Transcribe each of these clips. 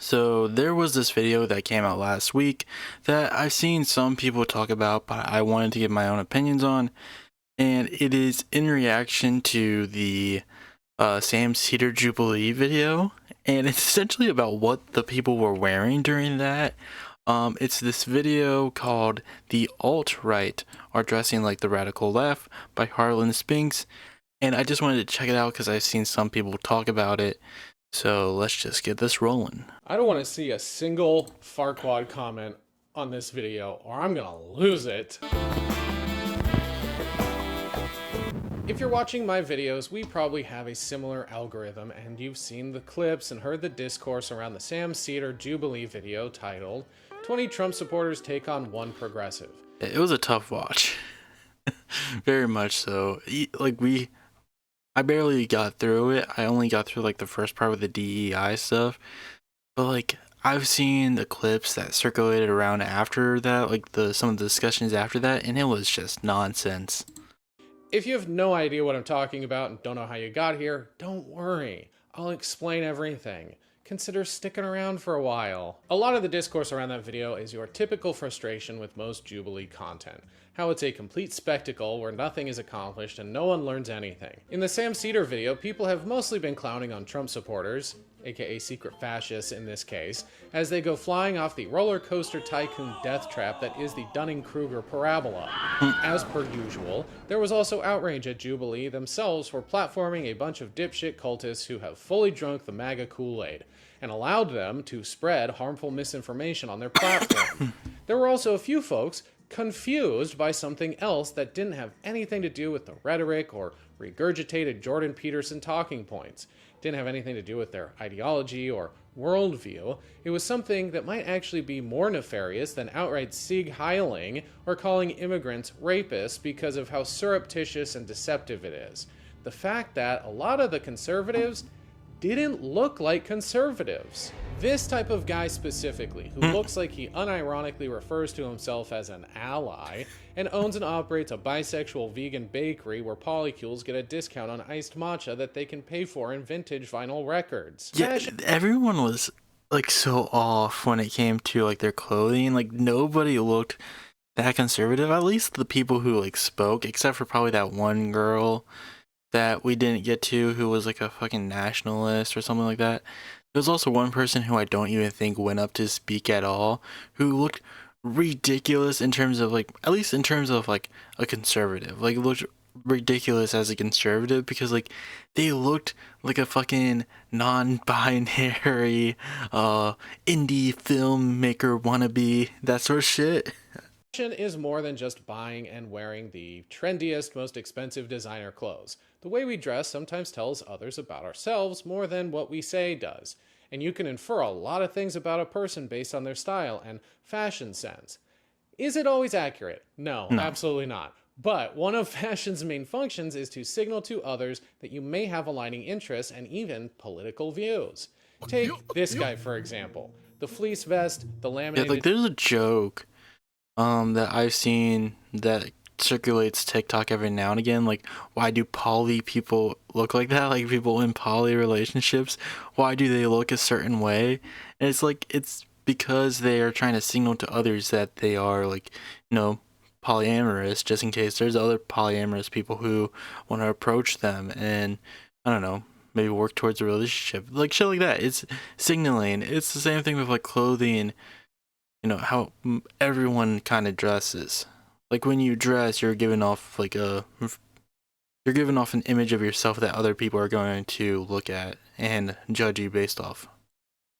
So there was this video that came out last week that I've seen some people talk about, but I wanted to give my own opinions on, and it is in reaction to the Sam Cedar Jubilee video, and it's essentially about what the people were wearing during that. It's this video called "The Alt-Right Are Dressing Like the Radical Left" by Harland Spinks, and I just wanted to check it out because I've seen some people talk about it. So let's just get this rolling. I don't want to see a single Farquad comment on this video or I'm gonna lose it. If you're watching my videos, we probably have a similar algorithm and you've seen the clips and heard the discourse around the Sam Cedar Jubilee video titled 20 Trump supporters take on one progressive. It was a tough watch. Very much so. I barely got through it. I only got through like the first part with the DEI stuff. But like I've seen the clips that circulated around after that, like some of the discussions after that, and it was just nonsense. If you have no idea what I'm talking about and don't know how you got here, don't worry. I'll explain everything. Consider sticking around for a while. A lot of the discourse around that video is your typical frustration with most Jubilee content. How it's a complete spectacle where nothing is accomplished and no one learns anything. In the Sam Cedar video, people have mostly been clowning on Trump supporters, aka secret fascists in this case, as they go flying off the roller coaster tycoon death trap that is the Dunning-Kruger parabola. As per usual, there was also outrage at Jubilee themselves for platforming a bunch of dipshit cultists who have fully drunk the MAGA Kool-Aid and allowed them to spread harmful misinformation on their platform. There were also a few folks confused by something else that didn't have anything to do with the rhetoric or regurgitated Jordan Peterson talking points. Didn't have anything to do with their ideology or worldview. It was something that might actually be more nefarious than outright Sieg Heiling or calling immigrants rapists because of how surreptitious and deceptive it is. The fact that a lot of the conservatives didn't look like conservatives. This type of guy specifically, who looks like he unironically refers to himself as an ally, and owns and operates a bisexual vegan bakery where polycules get a discount on iced matcha that they can pay for in vintage vinyl records. Yeah, everyone was like so off when it came to like their clothing. Like nobody looked that conservative, at least the people who like spoke, except for probably that one girl that we didn't get to who was like a fucking nationalist or something like that. There was also one person who I don't even think went up to speak at all, who looked ridiculous in terms of like, at least in terms of like a conservative, like looked ridiculous as a conservative because like they looked like a fucking non-binary indie filmmaker wannabe, that sort of shit. Fashion is more than just buying and wearing the trendiest, most expensive designer clothes. The way we dress sometimes tells others about ourselves more than what we say does. And you can infer a lot of things about a person based on their style and fashion sense. Is it always accurate? No, absolutely not. But one of fashion's main functions is to signal to others that you may have aligning interests and even political views. Take this guy, for example. The fleece vest, the laminated... Yeah, like there's a joke that I've seen that circulates TikTok every now and again, like why do poly people look like that, like people in poly relationships, why do they look a certain way? And it's like it's because they are trying to signal to others that they are like, you know, polyamorous, just in case there's other polyamorous people who want to approach them and I don't know, maybe work towards a relationship, like shit like that. It's signaling. It's the same thing with like clothing. You know, how everyone kind of dresses. Like when you dress, you're giving off like you're giving off an image of yourself that other people are going to look at and judge you based off.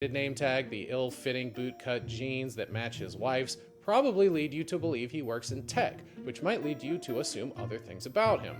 Name tag, the ill-fitting bootcut jeans that match his wife's probably lead you to believe he works in tech, which might lead you to assume other things about him.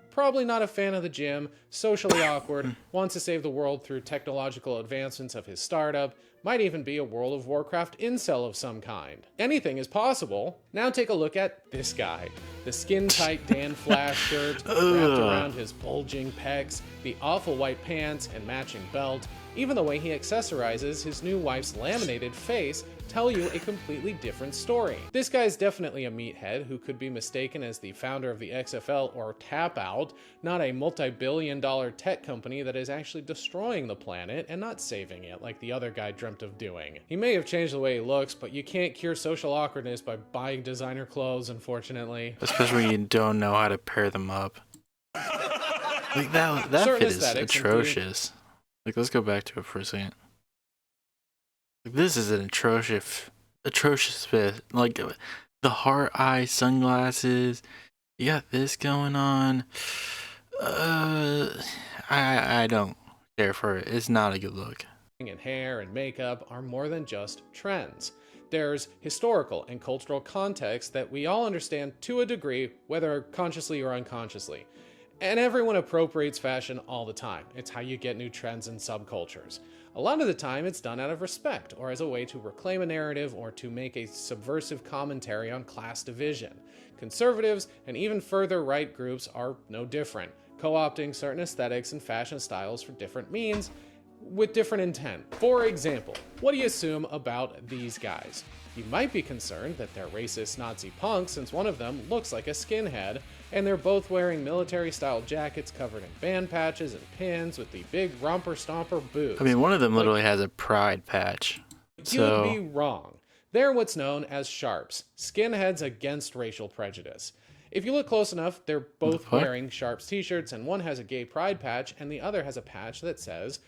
Probably not a fan of the gym, socially awkward, wants to save the world through technological advancements of his startup, might even be a World of Warcraft incel of some kind. Anything is possible. Now take a look at this guy. The skin-tight Dan Flash shirt wrapped around his bulging pecs, the awful white pants and matching belt, Even the way he accessorizes his new wife's laminated face tell you a completely different story. This guy's definitely a meathead who could be mistaken as the founder of the XFL or Tap Out, not a multi-billion-dollar tech company that is actually destroying the planet and not saving it like the other guy dreamt of doing. He may have changed the way he looks, but you can't cure social awkwardness by buying designer clothes, unfortunately. Especially when you don't know how to pair them up. Like that fit is atrocious. Like, let's go back to it for a second. Like, this is an atrocious fit. Like, the heart eye sunglasses. You got this going on. I don't care for it. It's not a good look. And hair and makeup are more than just trends. There's historical and cultural context that we all understand to a degree, whether consciously or unconsciously. And everyone appropriates fashion all the time. It's how you get new trends and subcultures. A lot of the time it's done out of respect or as a way to reclaim a narrative or to make a subversive commentary on class division. Conservatives and even further right groups are no different, co-opting certain aesthetics and fashion styles for different means with different intent. For example, what do you assume about these guys? You might be concerned that they're racist Nazi punks since one of them looks like a skinhead, and they're both wearing military-style jackets covered in band patches and pins with the big romper stomper boots. I mean, one of them literally has a pride patch. You'd be wrong. They're what's known as sharps, skinheads against racial prejudice. If you look close enough, they're both wearing Sharps t-shirts, and one has a gay pride patch, and the other has a patch that says,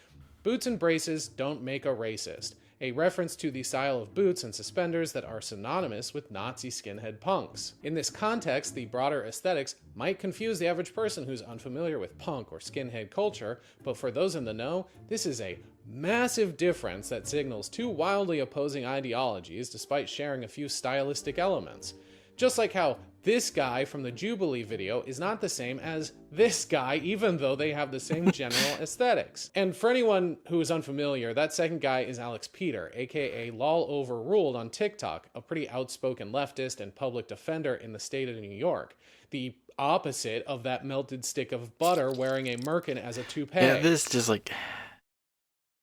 "Boots and braces don't make a racist," a reference to the style of boots and suspenders that are synonymous with Nazi skinhead punks. In this context, the broader aesthetics might confuse the average person who's unfamiliar with punk or skinhead culture, but for those in the know, this is a massive difference that signals two wildly opposing ideologies despite sharing a few stylistic elements. Just like how this guy from the Jubilee video is not the same as this guy, even though they have the same general aesthetics. And for anyone who is unfamiliar, that second guy is Alex Peter, aka Lol Overruled on TikTok, a pretty outspoken leftist and public defender in the state of New York. The opposite of that melted stick of butter wearing a merkin as a toupee. Yeah, this just like...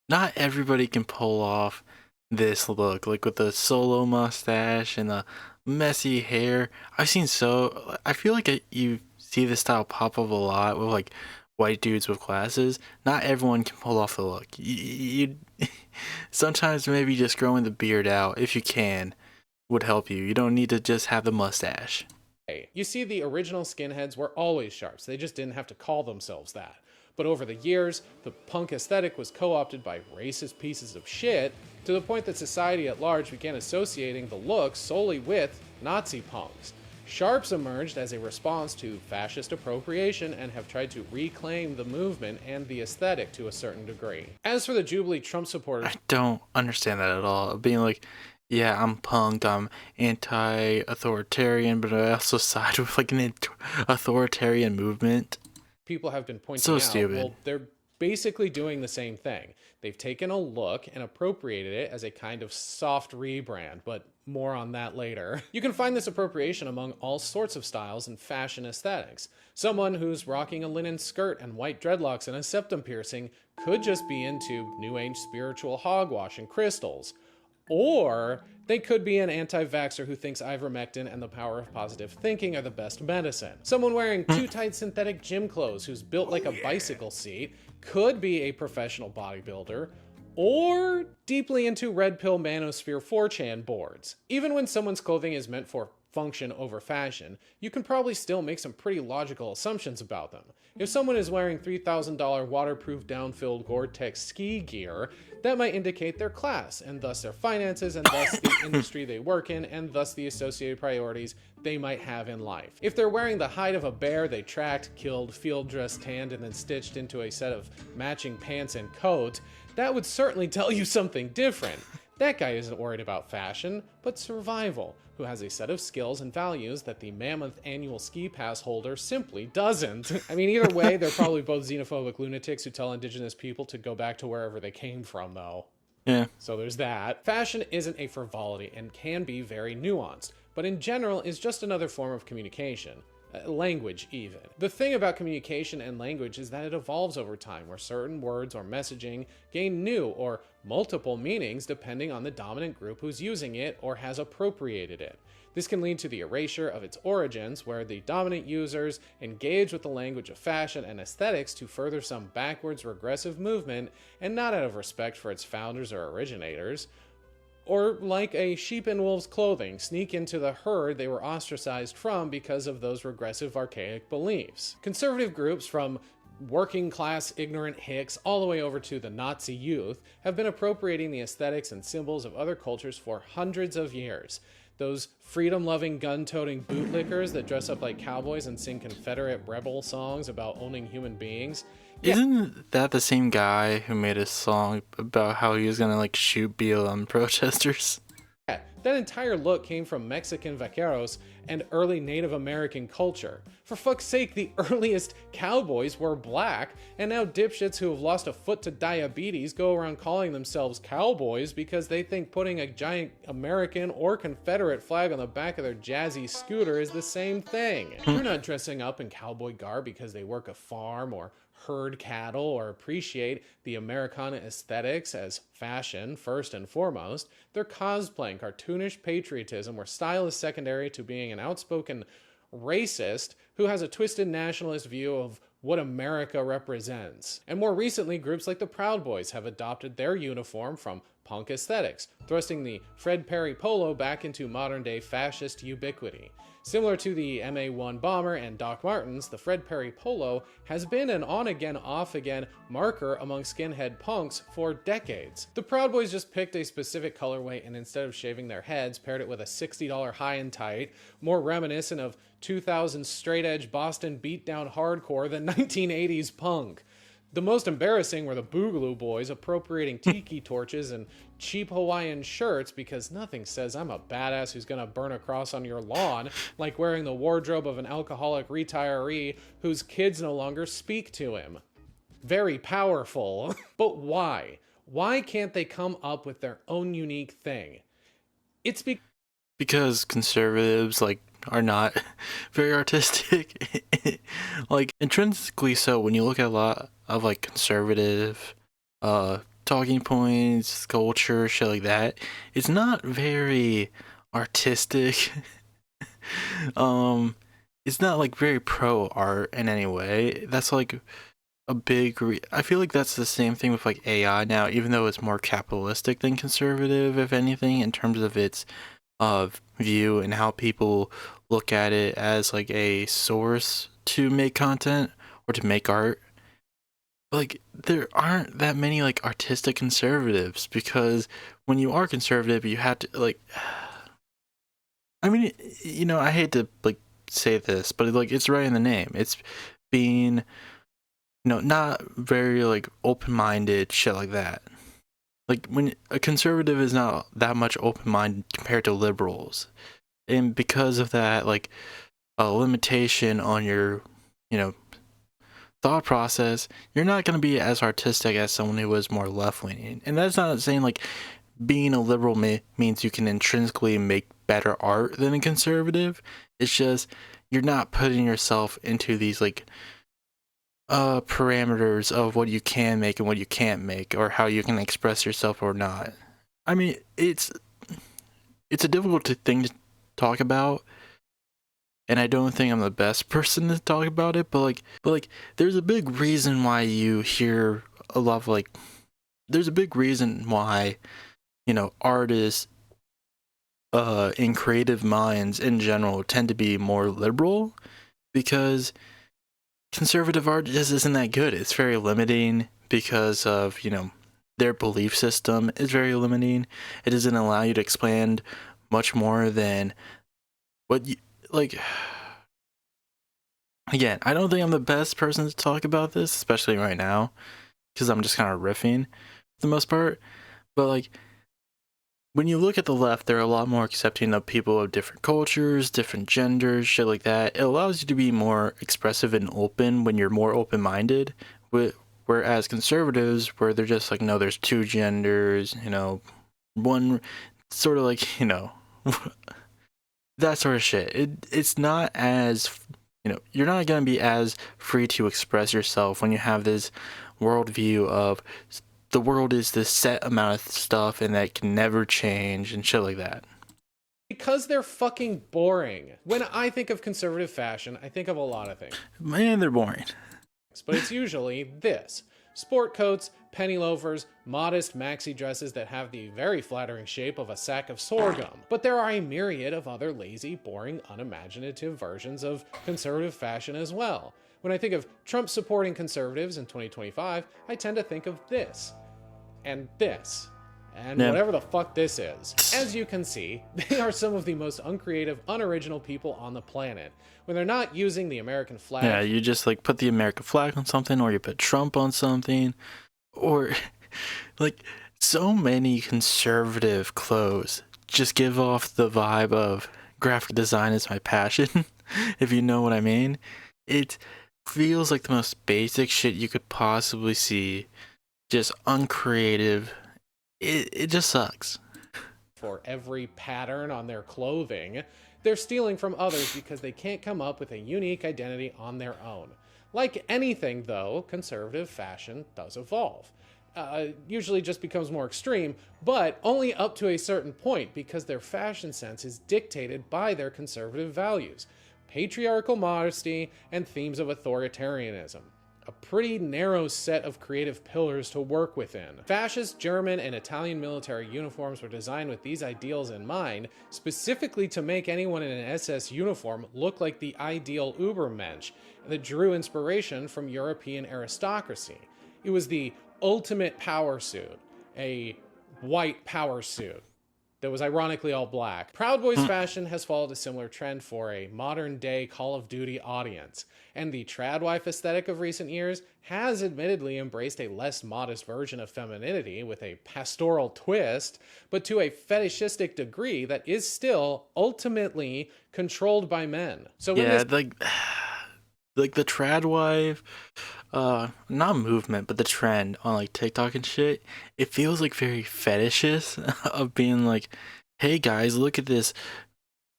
Not everybody can pull off this look, like with the solo mustache and the messy hair. I feel like you see this style pop up a lot with like white dudes with glasses. Not everyone can pull off the look. You sometimes maybe just growing the beard out, if you can, would help you. You don't need to just have the mustache. You see, the original skinheads were always sharps. They just didn't have to call themselves that. But over the years, the punk aesthetic was co-opted by racist pieces of shit to the point that society at large began associating the look solely with Nazi punks. Sharps emerged as a response to fascist appropriation and have tried to reclaim the movement and the aesthetic to a certain degree. As for the Jubilee Trump supporters... I don't understand that at all. Being like, yeah, I'm punked, I'm anti-authoritarian, but I also side with like an authoritarian movement. People have been pointing so out, stupid. Well, they're basically doing the same thing. They've taken a look and appropriated it as a kind of soft rebrand, but more on that later. You can find this appropriation among all sorts of styles and fashion aesthetics. Someone who's rocking a linen skirt and white dreadlocks and a septum piercing could just be into New Age spiritual hogwash and crystals. Or they could be an anti-vaxxer who thinks ivermectin and the power of positive thinking are the best medicine. Someone wearing too tight synthetic gym clothes who's built like a bicycle seat could be a professional bodybuilder, or deeply into red pill manosphere 4chan boards. Even when someone's clothing is meant for function over fashion, you can probably still make some pretty logical assumptions about them. If someone is wearing $3,000 waterproof down-filled Gore-Tex ski gear, that might indicate their class, and thus their finances, and thus the industry they work in, and thus the associated priorities they might have in life. If they're wearing the hide of a bear they tracked, killed, field dressed, tanned, and then stitched into a set of matching pants and coat, that would certainly tell you something different. That guy isn't worried about fashion, but survival, who has a set of skills and values that the mammoth annual ski pass holder simply doesn't. I mean, either way, they're probably both xenophobic lunatics who tell indigenous people to go back to wherever they came from, though. Yeah. So there's that. Fashion isn't a frivolity and can be very nuanced, but in general is just another form of communication. language even. The thing about communication and language is that it evolves over time, where certain words or messaging gain new or multiple meanings depending on the dominant group who's using it or has appropriated it. This can lead to the erasure of its origins, where the dominant users engage with the language of fashion and aesthetics to further some backwards regressive movement, and not out of respect for its founders or originators. Or, like a sheep in wolf's clothing, sneak into the herd they were ostracized from because of those regressive archaic beliefs. Conservative groups, from working class ignorant hicks all the way over to the Nazi youth, have been appropriating the aesthetics and symbols of other cultures for hundreds of years. Those freedom-loving, gun-toting bootlickers that dress up like cowboys and sing Confederate rebel songs about owning human beings. Yeah. Isn't that the same guy who made a song about how he was gonna like shoot BLM protesters? Yeah, that entire look came from Mexican vaqueros and early Native American culture. For fuck's sake, the earliest cowboys were black, and now dipshits who have lost a foot to diabetes go around calling themselves cowboys because they think putting a giant American or Confederate flag on the back of their jazzy scooter is the same thing. They're not dressing up in cowboy garb because they work a farm or herd cattle or appreciate the Americana aesthetics as fashion first and foremost. They're cosplaying cartoonish patriotism where style is secondary to being an outspoken racist who has a twisted nationalist view of what America represents. And more recently, groups like the Proud Boys have adopted their uniform from punk aesthetics, thrusting the Fred Perry polo back into modern-day fascist ubiquity. Similar to the MA1 bomber and Doc Martens, the Fred Perry polo has been an on-again, off-again marker among skinhead punks for decades. The Proud Boys just picked a specific colorway and instead of shaving their heads, paired it with a $60 high and tight, more reminiscent of 2000s straight-edge Boston beatdown hardcore than 1980s punk. The most embarrassing were the Boogaloo Boys appropriating tiki torches and cheap Hawaiian shirts because nothing says I'm a badass who's gonna burn a cross on your lawn like wearing the wardrobe of an alcoholic retiree whose kids no longer speak to him. Very powerful. But why? Why can't they come up with their own unique thing? It's because conservatives are not very artistic. Like intrinsically so, when you look at a lot of like conservative talking points, culture, shit like that, it's not very artistic. It's not like very pro art in any way. That's like a big I feel like that's the same thing with like AI now, even though it's more capitalistic than conservative, if anything, in terms of its view and how people look at it as like a source to make content or to make art. Like there aren't that many like artistic conservatives, because when you are conservative you have to like I mean, you know, I hate to like say this, but like it's right in the name. It's being, you know, not very like open-minded, shit like that. Like when a conservative is not that much open-minded compared to liberals, and because of that, like a limitation on your, you know, thought process, you're not going to be as artistic as someone who was more left-leaning. And that's not saying like being a liberal means you can intrinsically make better art than a conservative. It's just you're not putting yourself into these like parameters of what you can make and what you can't make, or how you can express yourself or not. I mean, it's a difficult thing to talk about, and I don't think I'm the best person to talk about it, but like there's a big reason why you hear a lot of like there's a big reason why, you know, artists in creative minds in general tend to be more liberal, because conservative art just isn't that good. It's very limiting because of, you know, their belief system is very limiting. It doesn't allow you to expand much more than what you like. Again, I don't think I'm the best person to talk about this, especially right now, because I'm just kind of riffing for the most part. But like, when you look at the left, they're a lot more accepting of people of different cultures, different genders, shit like that. It allows you to be more expressive and open when you're more open-minded. Whereas conservatives, where they're just like, no, there's two genders, you know, one sort of like, you know, that sort of shit. It's not as you're not going to be as free to express yourself when you have this worldview of the world is this set amount of stuff and that can never change and shit like that. Because they're fucking boring. When I think of conservative fashion, I think of a lot of things. Man, they're boring. But it's usually this: sport coats, penny loafers, modest maxi dresses that have the very flattering shape of a sack of sorghum. But there are a myriad of other lazy, boring, unimaginative versions of conservative fashion as well. When I think of Trump supporting conservatives in 2025, I tend to think of this, and this, and whatever the fuck this is. As you can see, they are some of the most uncreative, unoriginal people on the planet. When they're not using the American flag... Yeah, you just like put the American flag on something, or you put Trump on something, or like so many conservative clothes just give off the vibe of graphic design is my passion, if you know what I mean. It feels like the most basic shit you could possibly see, just uncreative. It just sucks. For every pattern on their clothing, they're stealing from others because they can't come up with a unique identity on their own. Like anything, though, conservative fashion does evolve. Usually just becomes more extreme, but only up to a certain point because their fashion sense is dictated by their conservative values, patriarchal modesty, and themes of authoritarianism. A pretty narrow set of creative pillars to work within. Fascist German and Italian military uniforms were designed with these ideals in mind, specifically to make anyone in an SS uniform look like the ideal Übermensch, that drew inspiration from European aristocracy. It was the ultimate power suit, a white power suit that was ironically all black. Proud Boys fashion has followed a similar trend for a modern-day Call of Duty audience, and the tradwife aesthetic of recent years has admittedly embraced a less modest version of femininity with a pastoral twist, but to a fetishistic degree that is still ultimately controlled by men. So yeah, like the tradwife, not movement, but the trend on like TikTok and shit, it feels like very fetishes of being like, hey guys, look at this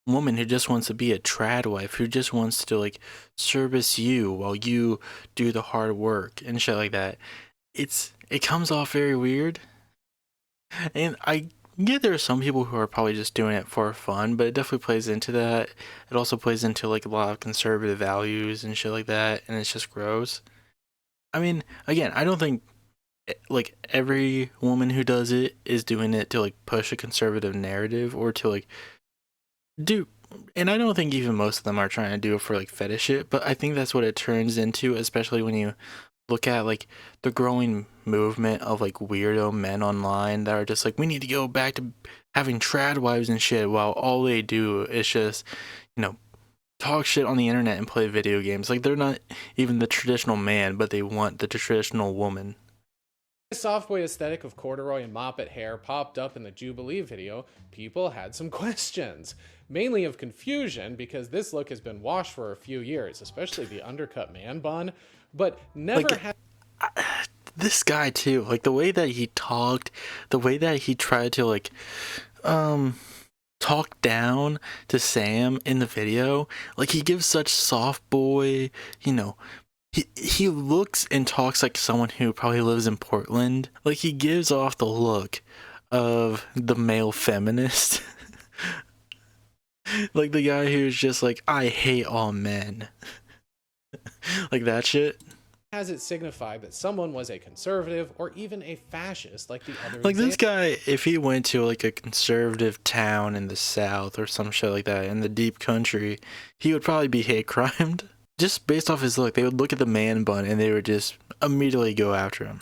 woman who just wants to be a trad wife, who just wants to like service you while you do the hard work and shit like that. It comes off very weird, and I get there are some people who are probably just doing it for fun, but it definitely plays into that. It also plays into like a lot of conservative values and shit like that, and it's just gross. I mean, again, I don't think like every woman who does it is doing it to like push a conservative narrative or to like do, and I don't think even most of them are trying to do it for like fetish it, but I think that's what it turns into, especially when you look at like the growing movement of like weirdo men online that are just like, we need to go back to having trad wives and shit, while all they do is just, talk shit on the internet and play video games. Like, they're not even the traditional man, but they want the traditional woman. The soft boy aesthetic of corduroy and moppet hair popped up in the Jubilee video, people had some questions. Mainly of confusion, because this look has been washed for a few years, especially the undercut man bun, but never had... This guy too, like the way that he talked, the way that he tried to like talk down to Sam in the video, like he gives such soft boy, he looks and talks like someone who probably lives in Portland. Like, he gives off the look of the male feminist. Like the guy who's just like, I hate all men. Like that shit. Has it signified that someone was a conservative or even a fascist like the other Like this guy, if he went to like a conservative town in the South or some shit like that, in the deep country, he would probably be hate crimed. Just based off his look, they would look at the man bun and they would just immediately go after him.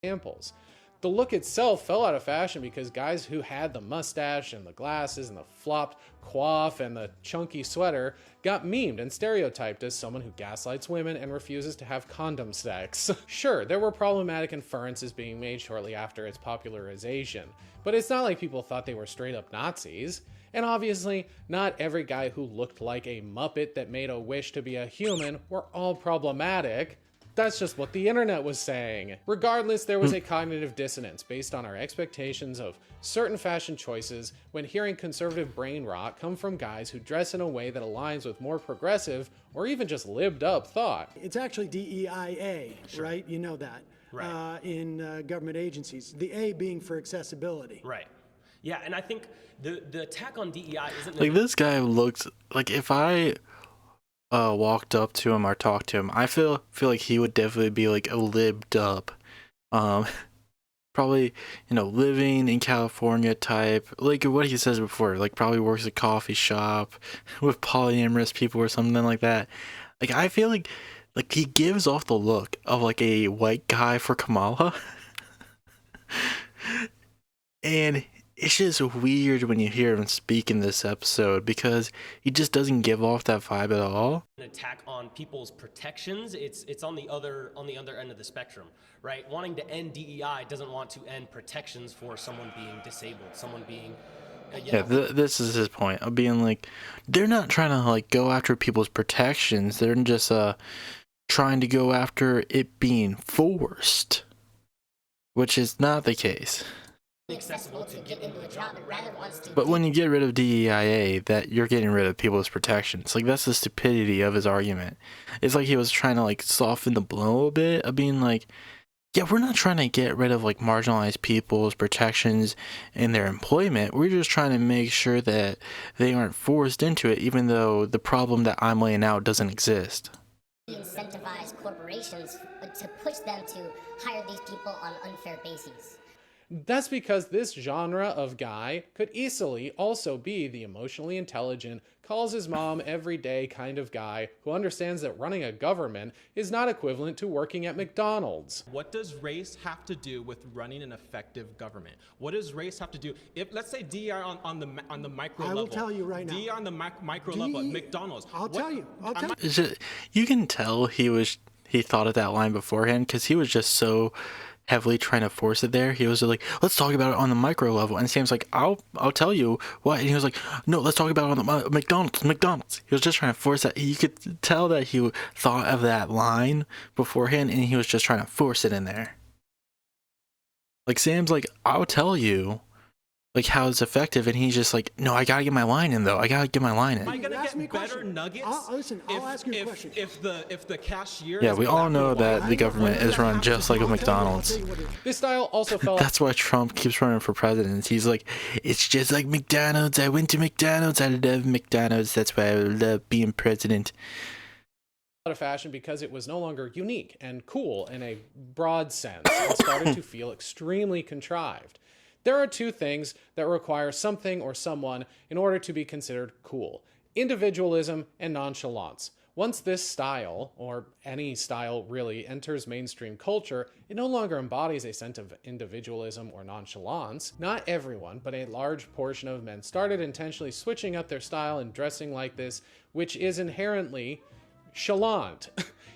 Examples. The look itself fell out of fashion because guys who had the mustache and the glasses and the flopped coif and the chunky sweater got memed and stereotyped as someone who gaslights women and refuses to have condom sex. Sure, there were problematic inferences being made shortly after its popularization, but it's not like people thought they were straight up Nazis. And obviously, not every guy who looked like a Muppet that made a wish to be a human were all problematic. That's just what the internet was saying. Regardless, there was a cognitive dissonance based on our expectations of certain fashion choices when hearing conservative brain rot come from guys who dress in a way that aligns with more progressive or even just lived up thought. It's actually DEIA, right? You know that. Right. In government agencies. The A being for accessibility. Right. Yeah, and I think the attack on DEI isn't Like, this guy looks like, if I walked up to him or talked to him, I feel like he would definitely be like a libbed up, probably, you know, living in California type, like what he says before, like probably works a coffee shop with polyamorous people or something like that. Like, I feel like he gives off the look of like a white guy for Kamala. And it's just weird when you hear him speak in this episode because he just doesn't give off that vibe at all. an attack on people's protections. It's on the other end of the spectrum, right? Wanting to end DEI doesn't want to end protections for someone being disabled, someone being This is his point of being like, they're not trying to like go after people's protections. They're just trying to go after it being forced, which is not the case. Accessible to get into a job and rather wants to. But when you get rid of DEIA, that you're getting rid of people's protections. Like, that's the stupidity of his argument. It's like he was trying to like soften the blow a bit of being like, yeah, we're not trying to get rid of like marginalized people's protections in their employment. We're just trying to make sure that they aren't forced into it, even though the problem that I'm laying out doesn't exist. Incentivize corporations to push them to hire these people on unfair bases. That's because this genre of guy could easily also be the emotionally intelligent, calls his mom every day kind of guy who understands that running a government is not equivalent to working at McDonald's. What does race have to do with running an effective government? What does race have to do? If, let's say, DEI on the micro level. I will tell you right now. DEI on the micro level at McDonald's. I'll tell you. It's just, you can tell he thought of that line beforehand because he was just so heavily trying to force it there. He was like, let's talk about it on the micro level, and Sam's like, I'll tell you what, and he was like, no, let's talk about it on the McDonald's. He was just trying to force that. You could tell that he thought of that line beforehand, and he was just trying to force it in there. Like, Sam's like, I'll tell you like how it's effective, and he's just like, no, I gotta get my line in though. I gotta get my line in. Am I gonna Ask me get a better question. nuggets? Listen, I'll ask you a question. If the cashier. Yeah, has we been all back know for a that while, the government is run just like a McDonald's. This style also felt That's why Trump keeps running for president. He's like, it's just like McDonald's. I went to McDonald's. I love McDonald's. That's why I love being president. out of fashion because it was no longer unique and cool in a broad sense and started to feel extremely contrived. There are two things that require something or someone in order to be considered cool: individualism and nonchalance. Once this style, or any style really, enters mainstream culture, it no longer embodies a sense of individualism or nonchalance. Not everyone, but a large portion of men started intentionally switching up their style and dressing like this, which is inherently chalant.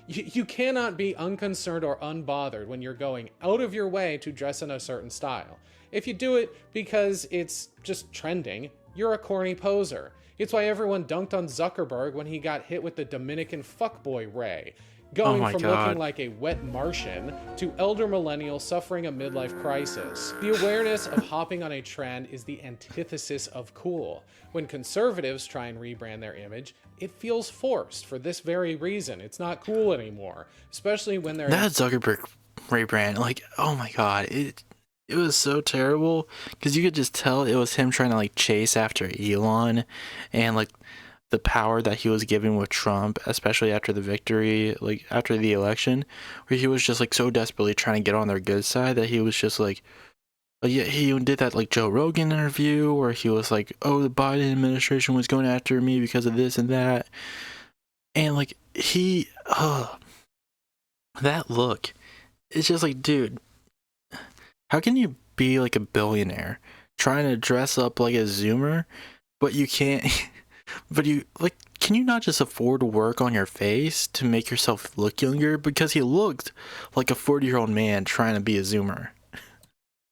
You cannot be unconcerned or unbothered when you're going out of your way to dress in a certain style. If you do it because it's just trending, you're a corny poser. It's why everyone dunked on Zuckerberg when he got hit with the Dominican fuckboy ray, going my from God. looking like a wet Martian to elder millennial suffering a midlife crisis. The awareness of hopping on a trend is the antithesis of cool. When conservatives try and rebrand their image, it feels forced for this very reason. It's not cool anymore, especially when they're That Zuckerberg rebrand, like, oh my god, it was so terrible because you could just tell it was him trying to like chase after Elon and like the power that he was giving with Trump, especially after the victory, like after the election, where he was just like so desperately trying to get on their good side that he was just like, yeah, he did that like Joe Rogan interview where he was like, oh, the Biden administration was going after me because of this and that, and like that look, it's just like, dude, how can you be like a billionaire trying to dress up like a Zoomer, but you can't, but you like, can you not just afford to work on your face to make yourself look younger? Because he looked like a 40-year-old man trying to be a Zoomer.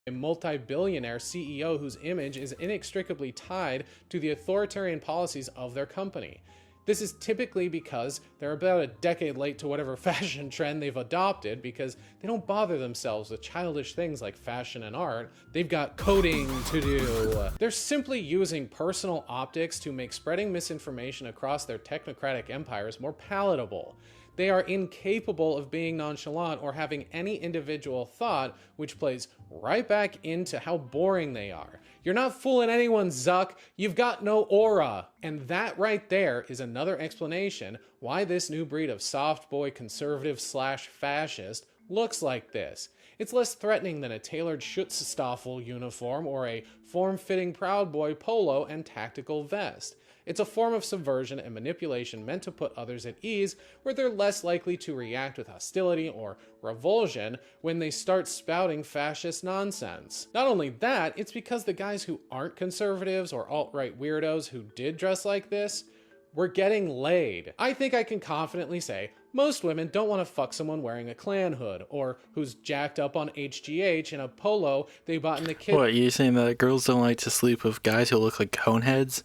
a multi-billionaire CEO whose image is inextricably tied to the authoritarian policies of their company. This is typically because they're about a decade late to whatever fashion trend they've adopted, because they don't bother themselves with childish things like fashion and art. They've got coding to do. They're simply using personal optics to make spreading misinformation across their technocratic empires more palatable. They are incapable of being nonchalant or having any individual thought, which plays right back into how boring they are. You're not fooling anyone, Zuck. You've got no aura. And that right there is another explanation why this new breed of soft boy conservative slash fascist looks like this. It's less threatening than a tailored Schutzstaffel uniform or a form-fitting Proud Boy polo and tactical vest. It's a form of subversion and manipulation meant to put others at ease, where they're less likely to react with hostility or revulsion when they start spouting fascist nonsense. Not only that, it's because the guys who aren't conservatives or alt-right weirdos who did dress like this were getting laid. I think I can confidently say most women don't want to fuck someone wearing a Klan hood or who's jacked up on HGH in a polo they bought in the kitchen. What, you saying that girls don't like to sleep with guys who look like coneheads?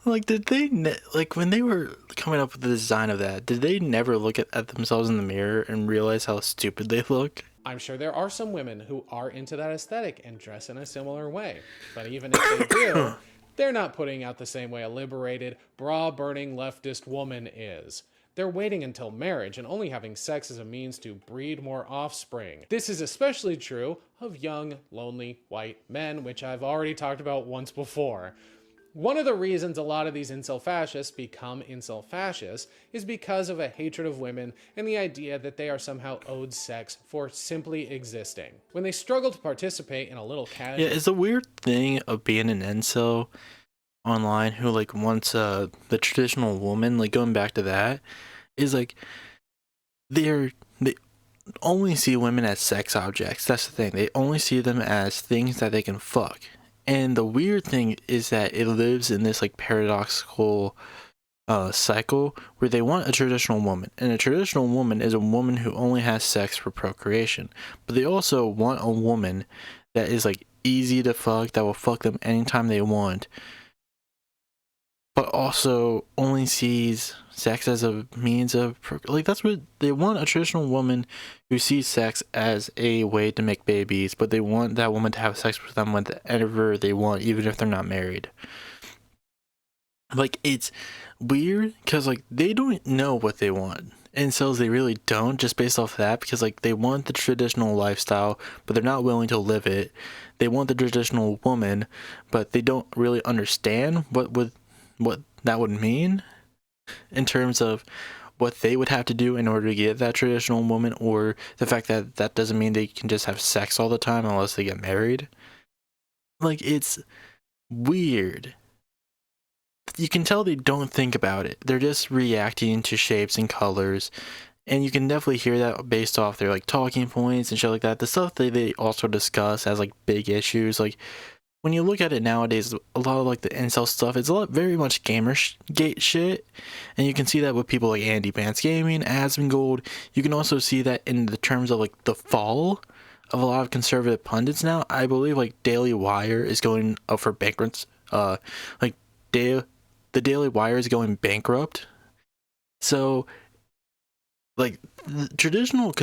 Like, did they, like, when they were coming up with the design of that, did they never look at themselves in the mirror and realize how stupid they look? I'm sure there are some women who are into that aesthetic and dress in a similar way. But even if they do, they're not putting out the same way a liberated, bra-burning leftist woman is. They're waiting until marriage and only having sex as a means to breed more offspring. This is especially true of young, lonely, white men, which I've already talked about once before. One of the reasons a lot of these incel fascists become incel fascists is because of a hatred of women and the idea that they are somehow owed sex for simply existing. When they struggle to participate in a little casual... Yeah, it's a weird thing of being an incel online who, like, wants the traditional woman, like, going back to that, is, like, they only see women as sex objects. That's the thing. They only see them as things that they can fuck. And the weird thing is that it lives in this, like, paradoxical cycle where they want a traditional woman. And a traditional woman is a woman who only has sex for procreation. But they also want a woman that is, like, easy to fuck, that will fuck them anytime they want, but also only sees sex as a means of, like, that's what they want, a traditional woman who sees sex as a way to make babies, but they want that woman to have sex with them whenever they want, even if they're not married. Like, it's weird because, like, they don't know what they want. Incels, they really don't, just based off that, because, like, they want the traditional lifestyle, but they're not willing to live it. They want the traditional woman, but they don't really understand what that would mean in terms of what they would have to do in order to get that traditional woman, or the fact that that doesn't mean they can just have sex all the time unless they get married. Like, it's weird. You can tell they don't think about it. They're just reacting to shapes and colors, and you can definitely hear that based off their, like, talking points and shit like that. The stuff that they also discuss as, like, big issues, like, when you look at it nowadays, a lot of, like, the incel stuff, it's a lot very much Gamergate shit, and you can see that with people like Andy Vance Gaming, Asmongold. You can also see that in the terms of, like, the fall of a lot of conservative pundits now. I believe, like, Daily Wire is going up for bankruptcy. Like, the Daily Wire is going bankrupt. So, like, traditional,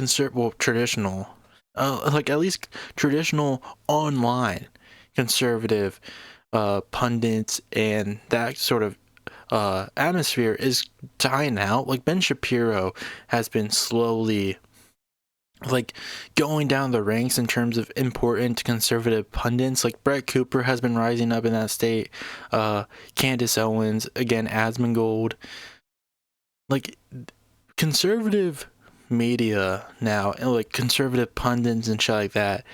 like, at least traditional online conservative pundits and that sort of atmosphere is dying out. Like, Ben Shapiro has been slowly, like, going down the ranks in terms of important conservative pundits. Like, Brett Cooper has been rising up in that state. Candace Owens, again, Asmongold. Like, conservative media now, and, like, conservative pundits and shit like that,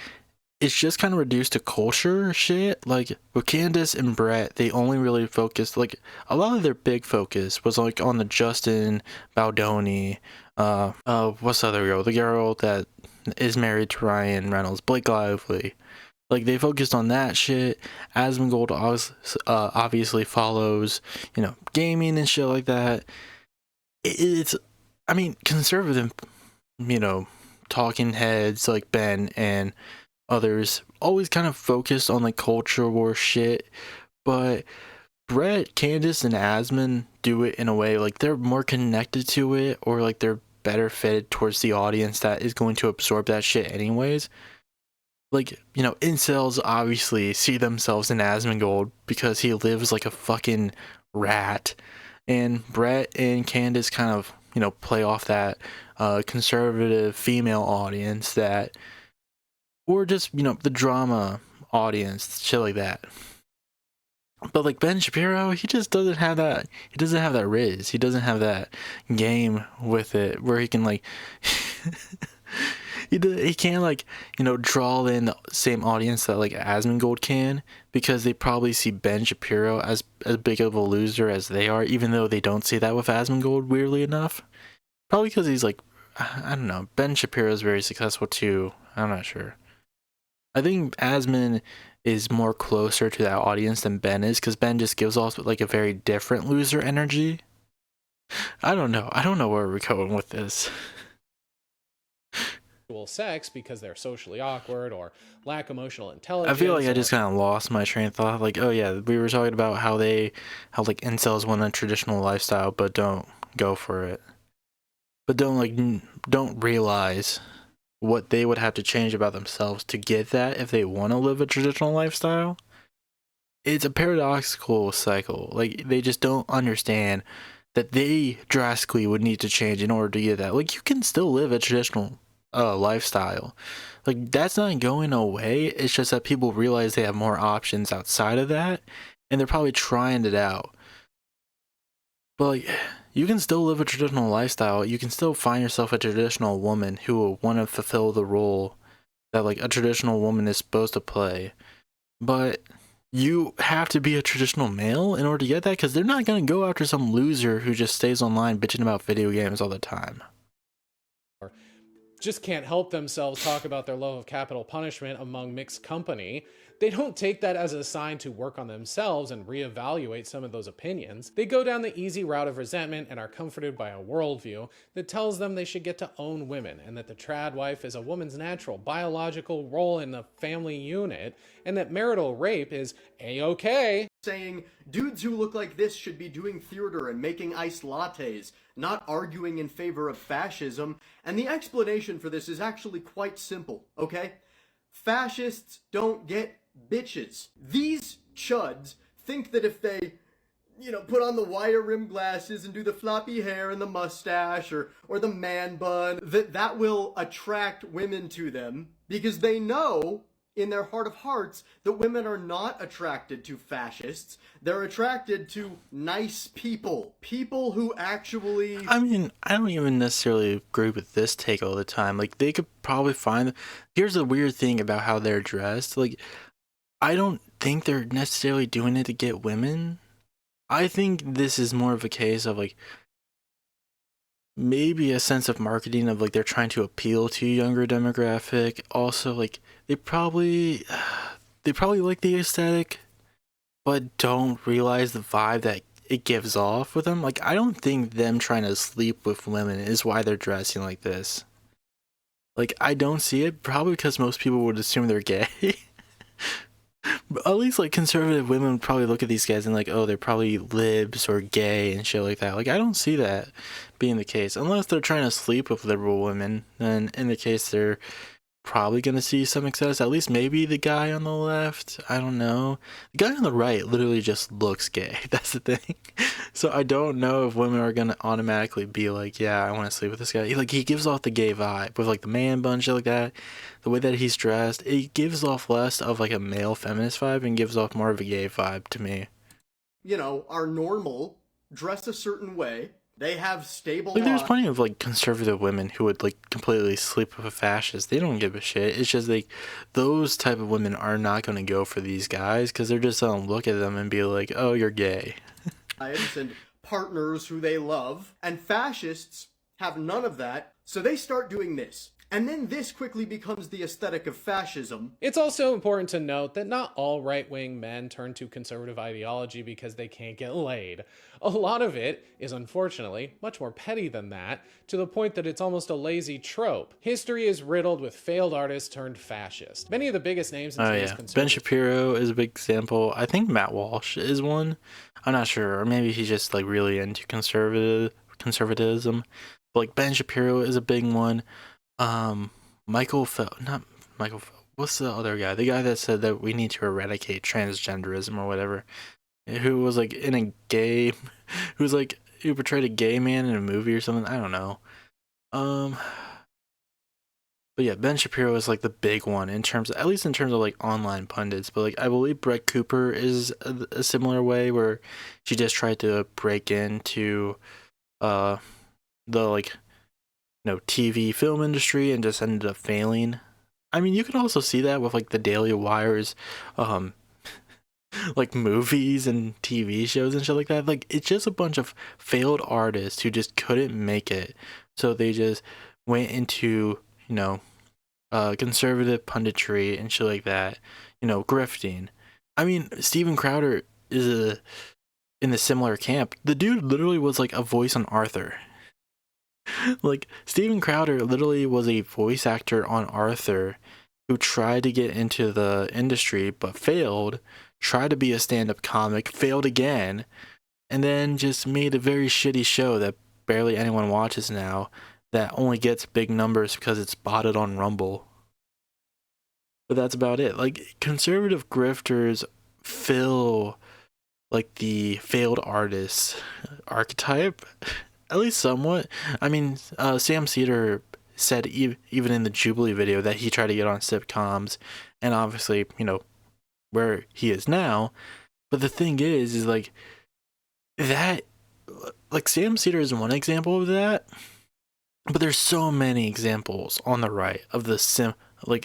it's just kind of reduced to culture shit. Like, with Candace and Brett, they only really focused, like, a lot of their big focus was, like, on the Justin Baldoni, what's the other girl? The girl that is married to Ryan Reynolds, Blake Lively. Like, they focused on that shit. Asmongold obviously follows, you know, gaming and shit like that. It's, I mean, conservative, you know, talking heads like Ben and others always kind of focused on, like, culture war shit, but Brett, Candace, and Asmund do it in a way like they're more connected to it, or like they're better fitted towards the audience that is going to absorb that shit anyways. Like, you know, incels obviously see themselves in Asmongold because he lives like a fucking rat. And Brett and Candace kind of, you know, play off that conservative female audience that, or just, you know, the drama audience, shit like that. But like Ben Shapiro, he just doesn't have that. He doesn't have that riz. He doesn't have that game with it where he can like he can't like, you know, draw in the same audience that like Asmongold can, because they probably see Ben Shapiro as big of a loser as they are, even though they don't see that with Asmongold, weirdly enough. Probably because he's like, I don't know, Ben Shapiro is very successful too. I'm not sure. I think Asmund is more closer to that audience than Ben is, because Ben just gives off like a very different loser energy. I don't know where we're going with this. Sex because they're socially awkward or lack emotional intelligence. I feel like I just kind of lost my train of thought. Like, oh yeah, we were talking about how like incels want a traditional lifestyle but don't go for it. But don't realize what they would have to change about themselves to get that if they want to live a traditional lifestyle. It's a paradoxical cycle. Like, they just don't understand that they drastically would need to change in order to get that. Like, you can still live a traditional lifestyle. Like, that's not going away. It's just that people realize they have more options outside of that, and they're probably trying it out. But like, you can still live a traditional lifestyle. You can still find yourself a traditional woman who will want to fulfill the role that like a traditional woman is supposed to play. But you have to be a traditional male in order to get that, because they're not going to go after some loser who just stays online bitching about video games all the time. Just can't help themselves talk about their love of capital punishment among mixed company. They don't take that as a sign to work on themselves and reevaluate some of those opinions. They go down the easy route of resentment and are comforted by a worldview that tells them they should get to own women, and that the trad wife is a woman's natural biological role in the family unit, and that marital rape is a-okay. Saying dudes who look like this should be doing theater and making iced lattes, not arguing in favor of fascism. And the explanation for this is actually quite simple, okay? Fascists don't get bitches. These chuds think that if they, put on the wire rim glasses and do the floppy hair and the mustache or the man bun, that will attract women to them, because they know in their heart of hearts that women are not attracted to fascists. They're attracted to nice people. People who actually... I mean, I don't even necessarily agree with this take all the time. Like, they could probably find... Here's the weird thing about how they're dressed. Like, I don't think they're necessarily doing it to get women. I think this is more of a case of, like, maybe a sense of marketing of, like, they're trying to appeal to a younger demographic. Also, like, they probably like the aesthetic, but don't realize the vibe that it gives off with them. Like, I don't think them trying to sleep with women is why they're dressing like this. Like, I don't see it, probably because most people would assume they're gay. But at least, like, conservative women would probably look at these guys and like, oh, they're probably libs or gay and shit like that. Like, I don't see that being the case. Unless they're trying to sleep with liberal women, then in the case they're probably going to see some excess. At least maybe the guy on the left, I don't know. The guy on the right literally just looks gay. That's the thing. So I don't know if women are going to automatically be like, yeah, I want to sleep with this guy. He gives off the gay vibe with like the man bun, shit like that. The way that he's dressed, it gives off less of like a male feminist vibe and gives off more of a gay vibe to me. Are normal, dress a certain way. They have stable... Like, there's plenty of, like, conservative women who would, like, completely sleep with a fascist. They don't give a shit. It's just, like, those type of women are not going to go for these guys because they're just going to look at them and be like, oh, you're gay. And partners who they love. And fascists have none of that, so they start doing this. And then this quickly becomes the aesthetic of fascism. It's also important to note that not all right-wing men turn to conservative ideology because they can't get laid. A lot of it is, unfortunately, much more petty than that, to the point that it's almost a lazy trope. History is riddled with failed artists turned fascist. Many of the biggest names in today's conservative... Ben Shapiro is a big example. I think Matt Walsh is one. I'm not sure. Or maybe he's just like really into conservatism. But like Ben Shapiro is a big one. Not Michael what's the other guy? The guy that said that we need to eradicate transgenderism or whatever. Who was like in a gay, who portrayed a gay man in a movie or something. I don't know. But yeah, Ben Shapiro is like the big one at least in terms of like online pundits. But like I believe Brett Cooper is a similar way, where she just tried to break into the like TV film industry and just ended up failing. I mean, you can also see that with like the Daily Wire's like movies and TV shows and shit like that. Like it's just a bunch of failed artists who just couldn't make it, so they just went into conservative punditry and shit like that, grifting. I mean, Steven Crowder is in the similar camp. The dude literally was like a voice on Arthur. Like Steven Crowder literally was a voice actor on Arthur who tried to get into the industry but failed, tried to be a stand-up comic, failed again, and then just made a very shitty show that barely anyone watches now, that only gets big numbers because it's botted on Rumble. But that's about it. Like, conservative grifters fill like the failed artist archetype, at least somewhat. I mean, Sam Cedar said even in the Jubilee video that he tried to get on sitcoms, and obviously, where he is now. But the thing is like that, like Sam Cedar is one example of that, but there's so many examples on the right of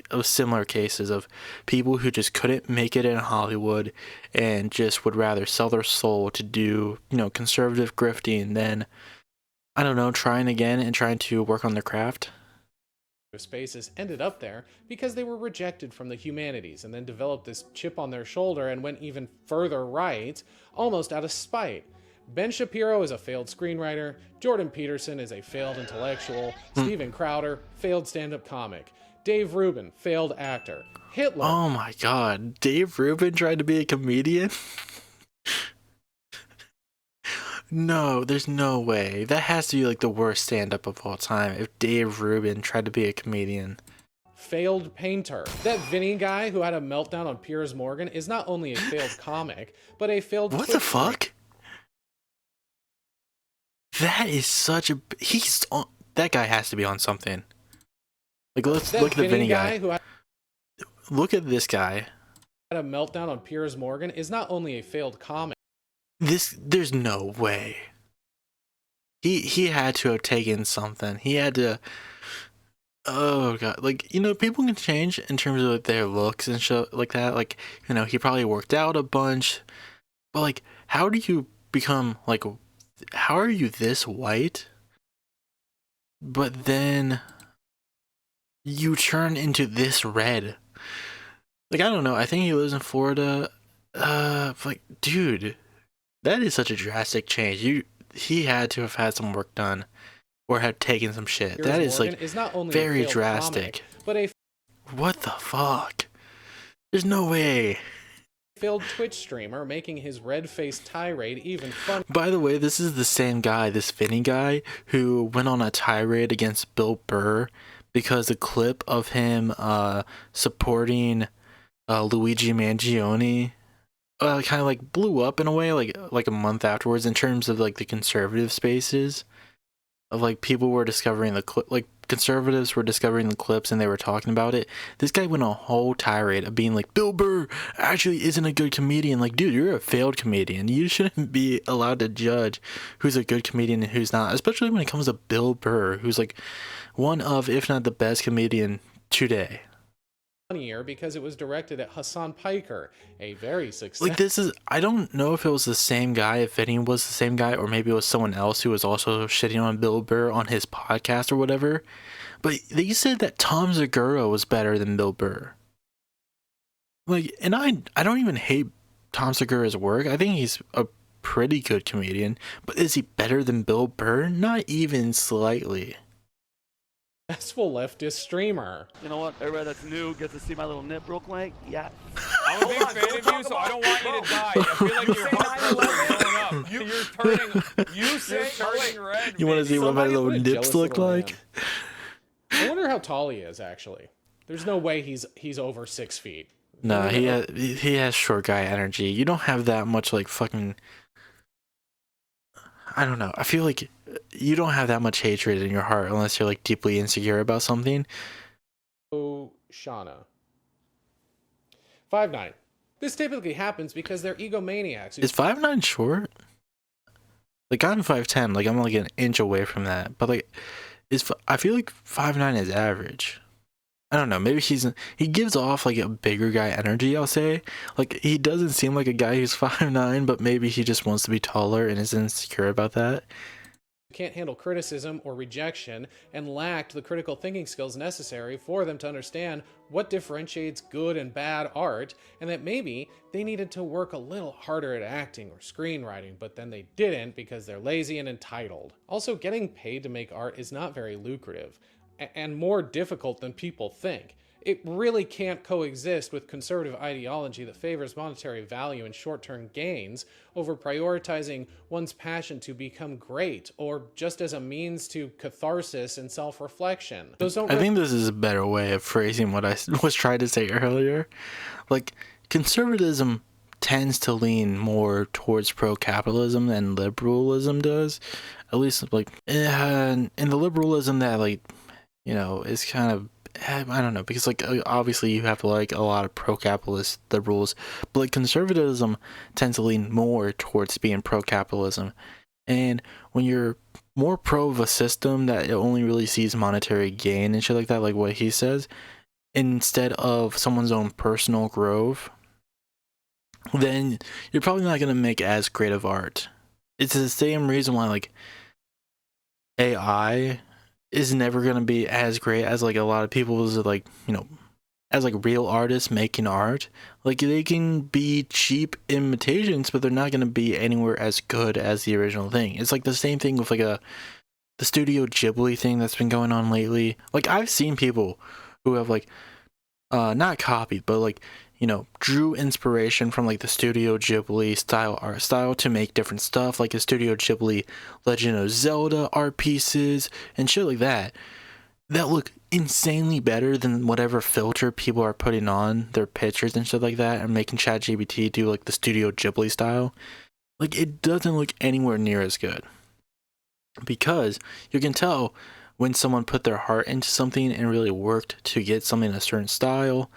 of similar cases of people who just couldn't make it in Hollywood and just would rather sell their soul to do, conservative grifting than, I don't know, trying again and trying to work on their craft. Spaces ended up there because they were rejected from the humanities and then developed this chip on their shoulder and went even further right, almost out of spite. Ben Shapiro is a failed screenwriter, Jordan Peterson is a failed intellectual, Steven Crowder, failed stand-up comic, Dave Rubin, failed actor, Hitler... Oh my god, Dave Rubin tried to be a comedian? No, there's no way. That has to be like the worst stand-up of all time if Dave Rubin tried to be a comedian. Failed painter. That Vinny guy who had a meltdown on Piers Morgan is not only a failed comic, but a failed... What the fuck? That is such a... That guy has to be on something. Like, let's look at the Vinny guy. Look at this guy. Had a meltdown on Piers Morgan is not only a failed comic. There's no way. He had to have taken something. He had to... Oh god, like, people can change in terms of their looks and shit like that. Like, he probably worked out a bunch. But like, how do you become like... How are you this white, but then you turn into this red? Like, I don't know. I think he lives in Florida. Like, dude, that is such a drastic change. He had to have had some work done, or had taken some shit. That is like very drastic. What the fuck? There's no way. Failed Twitch streamer, making his red-faced tirade even fun. By the way, this is the same guy, this Vinny guy, who went on a tirade against Bill Burr because a clip of him supporting Luigi Mangione kind of like blew up in a way, like a month afterwards, in terms of like the conservative spaces of like people were discovering the clip, like conservatives were discovering the clips and they were talking about it. This guy went on a whole tirade of being like, Bill Burr actually isn't a good comedian. Like, dude, you're a failed comedian. You shouldn't be allowed to judge who's a good comedian and who's not, especially when it comes to Bill Burr, who's like one of, if not the best comedian today. Year because it was directed at Hassan Piker, a very successful... Like, I don't know if it was the same guy, if any was the same guy, or maybe it was someone else who was also shitting on Bill Burr on his podcast or whatever. But they said that Tom Segura was better than Bill Burr. Like, and I don't even hate Tom Segura's work. I think he's a pretty good comedian. But is he better than Bill Burr? Not even slightly. Successful leftist streamer. You know what? Everybody that's new gets to see my little nip real quick. Yeah. I'm a big fan of you, so I don't want you to die. I feel like your heart's going up. You're turning red. You want to see what my little What a nips jealous look little like? man. I wonder how tall he is, actually. There's no way he's over 6 feet. No, he has short guy energy. You don't have that much like fucking. I don't know. I feel like you don't have that much hatred in your heart unless you're like deeply insecure about something. Oh, Shauna. 5'9". This typically happens because they're egomaniacs. Is 5'9" short? Like I'm 5'10". Like I'm like an inch away from that. But like, I feel like 5'9" is average. I don't know. Maybe he gives off like a bigger guy energy. I'll say like he doesn't seem like a guy who's 5'9", but maybe he just wants to be taller and is insecure about that. Can't handle criticism or rejection and lacked the critical thinking skills necessary for them to understand what differentiates good and bad art, and that maybe they needed to work a little harder at acting or screenwriting, but then they didn't because they're lazy and entitled. Also, getting paid to make art is not very lucrative and more difficult than people think. It really can't coexist with conservative ideology that favors monetary value and short-term gains over prioritizing one's passion to become great or just as a means to catharsis and self-reflection. I think this is a better way of phrasing what I was trying to say earlier. Like, conservatism tends to lean more towards pro-capitalism than liberalism does. At least, like, in the liberalism that, like, you know, is kind of, I don't know, because like obviously you have like a lot of pro-capitalist liberals, but like conservatism tends to lean more towards being pro-capitalism. And when you're more pro of a system that it only really sees monetary gain and shit like that, like what he says, instead of someone's own personal growth, then you're probably not going to make as great of art. It's the same reason why like AI is never going to be as great as like a lot of people's like, you know, as like real artists making art. Like they can be cheap imitations, but they're not going to be anywhere as good as the original thing. It's like the same thing with like the Studio Ghibli thing that's been going on lately. Like I've seen people who have like not copied, but like, you know, drew inspiration from like the Studio Ghibli art style to make different stuff, like the Studio Ghibli Legend of Zelda art pieces and shit like that look insanely better than whatever filter people are putting on their pictures and shit like that and making ChatGPT do like the Studio Ghibli style. Like it doesn't look anywhere near as good because you can tell when someone put their heart into something and really worked to get something in a certain style,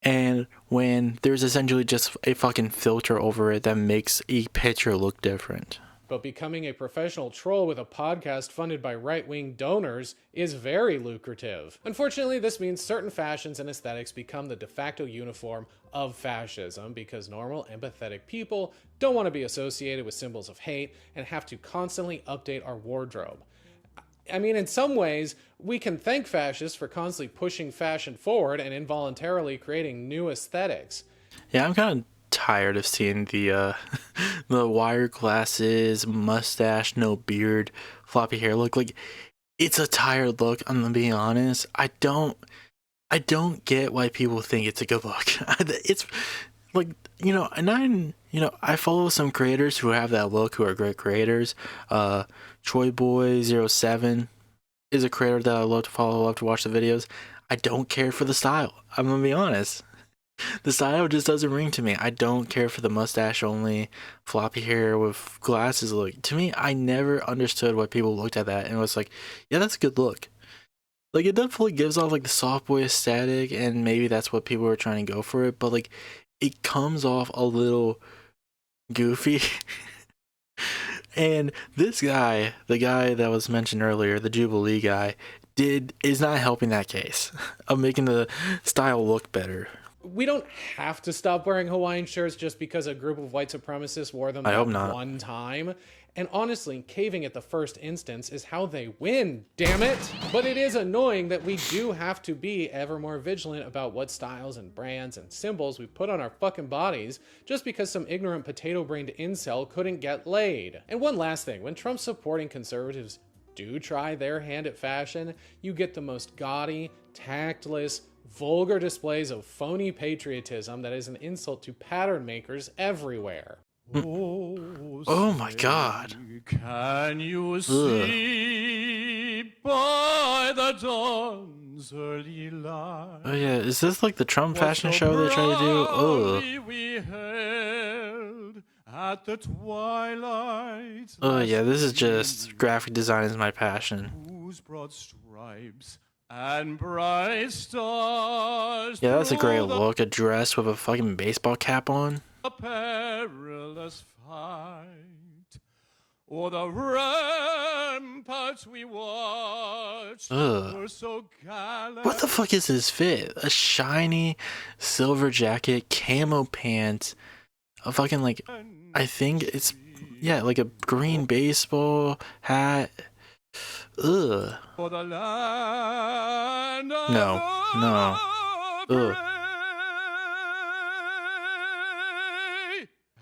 and when there's essentially just a fucking filter over it that makes a picture look different. But becoming a professional troll with a podcast funded by right-wing donors is very lucrative. Unfortunately, this means certain fashions and aesthetics become the de facto uniform of fascism because normal, empathetic people don't want to be associated with symbols of hate and have to constantly update our wardrobe. I mean, in some ways, we can thank fascists for constantly pushing fashion forward and involuntarily creating new aesthetics. Yeah, I'm kind of tired of seeing the wire glasses, mustache, no beard, floppy hair look. Like, it's a tired look, I'm being honest. I don't get why people think it's a good look. It's like, you know, and I follow some creators who have that look, who are great creators. TroyBoy07 is a creator that I love to follow, love to watch the videos. I don't care for the style. I'm gonna be honest. The style just doesn't ring to me. I don't care for the mustache only, floppy hair with glasses look. To me, I never understood why people looked at that and was like, yeah, that's a good look. Like, it definitely gives off like the soft boy aesthetic, and maybe that's what people are trying to go for it, but like, it comes off a little goofy. And this guy, the guy that was mentioned earlier, the Jubilee guy, is not helping that case of making the style look better. We don't have to stop wearing Hawaiian shirts just because a group of white supremacists wore them I hope that not. one time. And honestly, caving at the first instance is how they win, damn it! But it is annoying that we do have to be ever more vigilant about what styles and brands and symbols we put on our fucking bodies just because some ignorant potato-brained incel couldn't get laid. And one last thing, when Trump's supporting conservatives do try their hand at fashion, you get the most gaudy, tactless, vulgar displays of phony patriotism that is an insult to pattern makers everywhere. Oh my god. Can you see by the dawn's early light? Oh yeah, is this like the Trump fashion show they try to do? Oh. We held at the twilight. Oh yeah, this is just graphic design is my passion. Whose broad stripes and bright stars. Yeah, that's a great look. A dress with a fucking baseball cap on. A perilous fight, or the ramparts we watched were so gallant. What the fuck is his fit? A shiny silver jacket, camo pants, a fucking like, I think it's, yeah, like a green baseball hat. Ugh. For the land No. Ugh.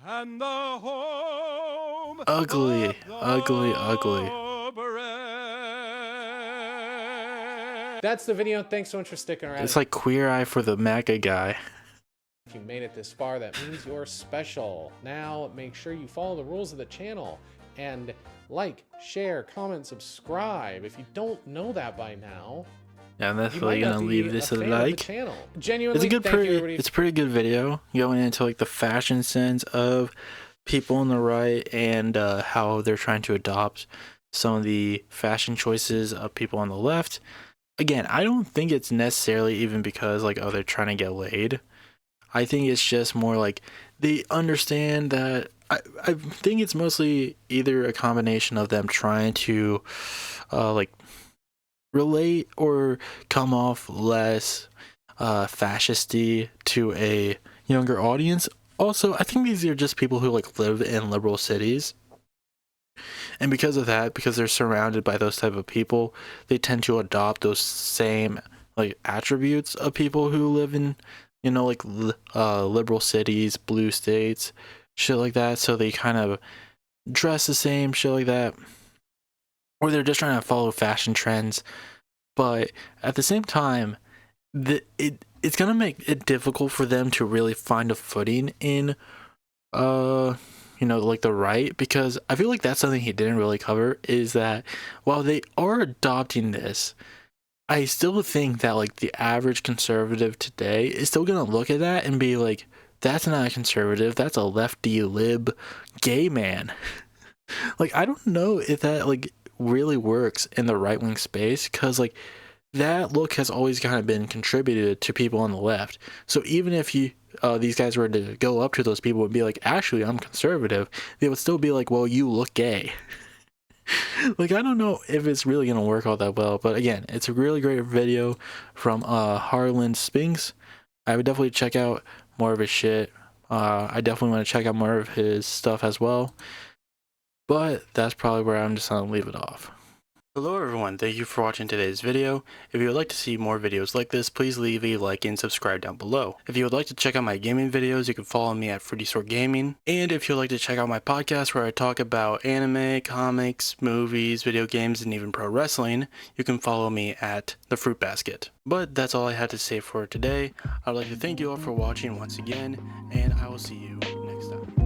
And the home Ugly. That's the video. Thanks so much for sticking around. It's like Queer Eye for the MAGA guy. If you made it this far, that means you're special. Now, make sure you follow the rules of the channel and like, share, comment, subscribe. If you don't know that by now, Yeah, I'm definitely gonna leave this a fan of like. the channel. Genuinely, It's a pretty good video going into like the fashion sense of people on the right and how they're trying to adopt some of the fashion choices of people on the left. Again, I don't think it's necessarily even because like, oh, they're trying to get laid. I think it's just more like they understand that. I think it's mostly either a combination of them trying to like relate or come off less fascisty to a younger audience. Also, I think these are just people who like live in liberal cities, and because of that, because they're surrounded by those type of people, they tend to adopt those same like attributes of people who live in, you know, like liberal cities, blue states, shit like that. So they kind of dress the same, shit like that, or they're just trying to follow fashion trends. But at the same time, it's gonna make it difficult for them to really find a footing in you know, like the right, because I feel like that's something he didn't really cover, is that while they are adopting this, I still think that like the average conservative today is still gonna look at that and be like, that's not a conservative, that's a lefty lib gay man. Like, I don't know if that like really works in the right-wing space, because like that look has always kind of been contributed to people on the left. So even if you these guys were to go up to those people and be like, actually I'm conservative, they would still be like, well, you look gay. Like, I don't know if it's really gonna work all that well, but again, it's a really great video from Harland Spinks. I would definitely check out more of his shit. I definitely want to check out more of his stuff as well, but that's probably where I'm just gonna leave it off. Hello everyone, thank you for watching today's video. If you would like to see more videos like this, please leave a like and subscribe down below. If you would like to check out my gaming videos, you can follow me at FruitySaur Gaming. And if you'd like to check out my podcast where I talk about anime, comics, movies, video games, and even pro wrestling, you can follow me at The Fruit Basket. But that's all I had to say for today. I'd like to thank you all for watching once again, and I will see you next time.